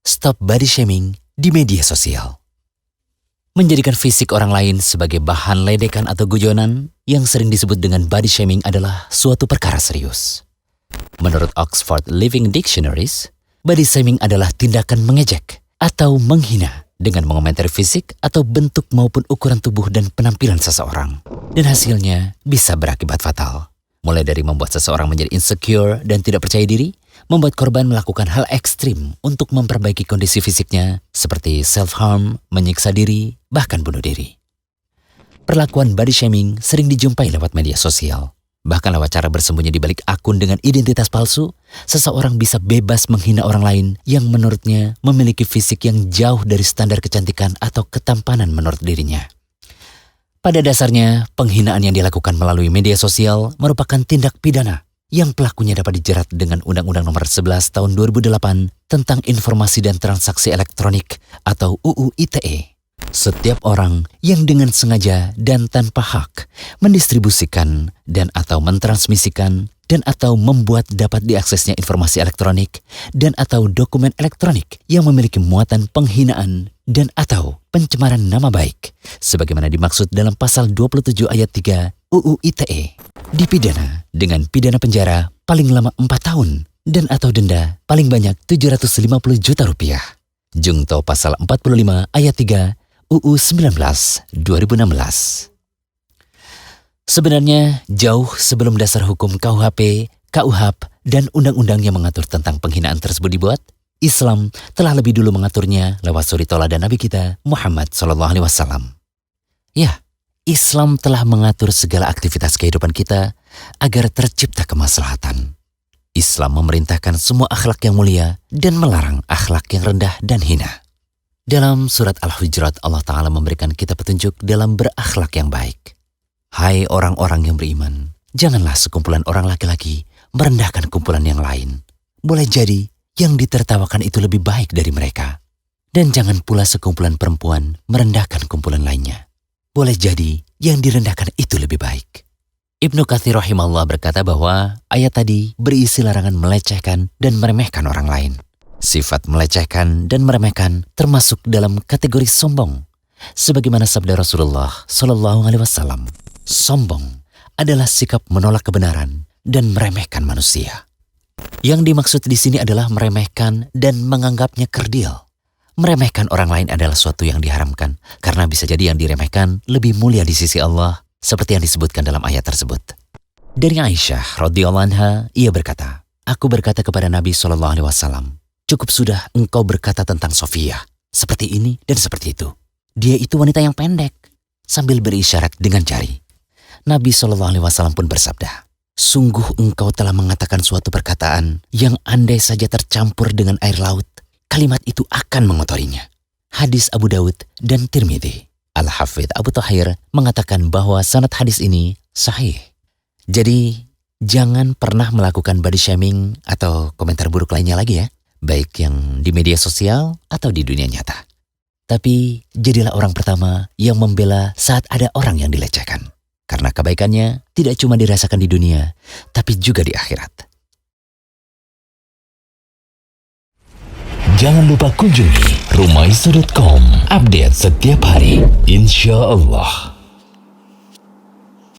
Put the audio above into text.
Stop body shaming di media sosial. Menjadikan fisik orang lain sebagai bahan ledekan atau guyonan yang sering disebut dengan body shaming adalah suatu perkara serius. Menurut Oxford Living Dictionaries, body shaming adalah tindakan mengejek atau menghina dengan mengomentari fisik atau bentuk maupun ukuran tubuh dan penampilan seseorang. Dan hasilnya bisa berakibat fatal. Mulai dari membuat seseorang menjadi insecure dan tidak percaya diri, membuat korban melakukan hal ekstrim untuk memperbaiki kondisi fisiknya seperti self-harm, menyiksa diri, bahkan bunuh diri. Perlakuan body shaming sering dijumpai lewat media sosial. Bahkan lewat cara bersembunyi di balik akun dengan identitas palsu, seseorang bisa bebas menghina orang lain yang menurutnya memiliki fisik yang jauh dari standar kecantikan atau ketampanan menurut dirinya. Pada dasarnya, penghinaan yang dilakukan melalui media sosial merupakan tindak pidana yang pelakunya dapat dijerat dengan Undang-Undang Nomor 11 Tahun 2008 tentang Informasi dan Transaksi Elektronik atau UU ITE. Setiap orang yang dengan sengaja dan tanpa hak mendistribusikan dan atau mentransmisikan dan atau membuat dapat diaksesnya informasi elektronik dan atau dokumen elektronik yang memiliki muatan penghinaan dan atau pencemaran nama baik sebagaimana dimaksud dalam pasal 27 ayat 3 UU ITE dipidana dengan pidana penjara paling lama 4 tahun dan atau denda paling banyak 750 juta rupiah. Jungto pasal 45 ayat 3 UU 19 2016. Sebenarnya jauh sebelum dasar hukum KUHP, KUHAP, dan undang-undang yang mengatur tentang penghinaan tersebut dibuat, Islam telah lebih dulu mengaturnya lewat suri tauladan Nabi kita Muhammad SAW. Ya, Islam telah mengatur segala aktivitas kehidupan kita agar tercipta kemaslahatan. Islam memerintahkan semua akhlak yang mulia dan melarang akhlak yang rendah dan hina. Dalam surat Al-Hujurat, Allah Ta'ala memberikan kita petunjuk dalam berakhlak yang baik. Hai orang-orang yang beriman, janganlah sekumpulan orang laki-laki merendahkan kumpulan yang lain. Boleh jadi yang ditertawakan itu lebih baik dari mereka. Dan jangan pula sekumpulan perempuan merendahkan kumpulan lainnya. Boleh jadi yang direndahkan itu lebih baik. Ibnu Katsir rahimahullah berkata bahwa ayat tadi berisi larangan melecehkan dan meremehkan orang lain. Sifat melecehkan dan meremehkan termasuk dalam kategori sombong. Sebagaimana sabda Rasulullah SAW, sombong adalah sikap menolak kebenaran dan meremehkan manusia. Yang dimaksud di sini adalah meremehkan dan menganggapnya kerdil. Meremehkan orang lain adalah suatu yang diharamkan karena bisa jadi yang diremehkan lebih mulia di sisi Allah seperti yang disebutkan dalam ayat tersebut. Dari Aisyah radhiyallahu anha, ia berkata, aku berkata kepada Nabi SAW, cukup sudah engkau berkata tentang Sofia, seperti ini dan seperti itu. Dia itu wanita yang pendek, sambil berisyarat dengan jari. Nabi SAW pun bersabda, sungguh engkau telah mengatakan suatu perkataan yang andai saja tercampur dengan air laut, kalimat itu akan mengotorinya. Hadis Abu Daud dan Tirmidzi. Al-Hafidh Abu Thahir mengatakan bahwa sanad hadis ini sahih. Jadi, jangan pernah melakukan body shaming atau komentar buruk lainnya lagi ya. Baik yang di media sosial atau di dunia nyata. Tapi jadilah orang pertama yang membela saat ada orang yang dilecehkan. Karena kebaikannya tidak cuma dirasakan di dunia, tapi juga di akhirat. Jangan lupa kunjungi rumaiso.com. Update setiap hari, insya Allah.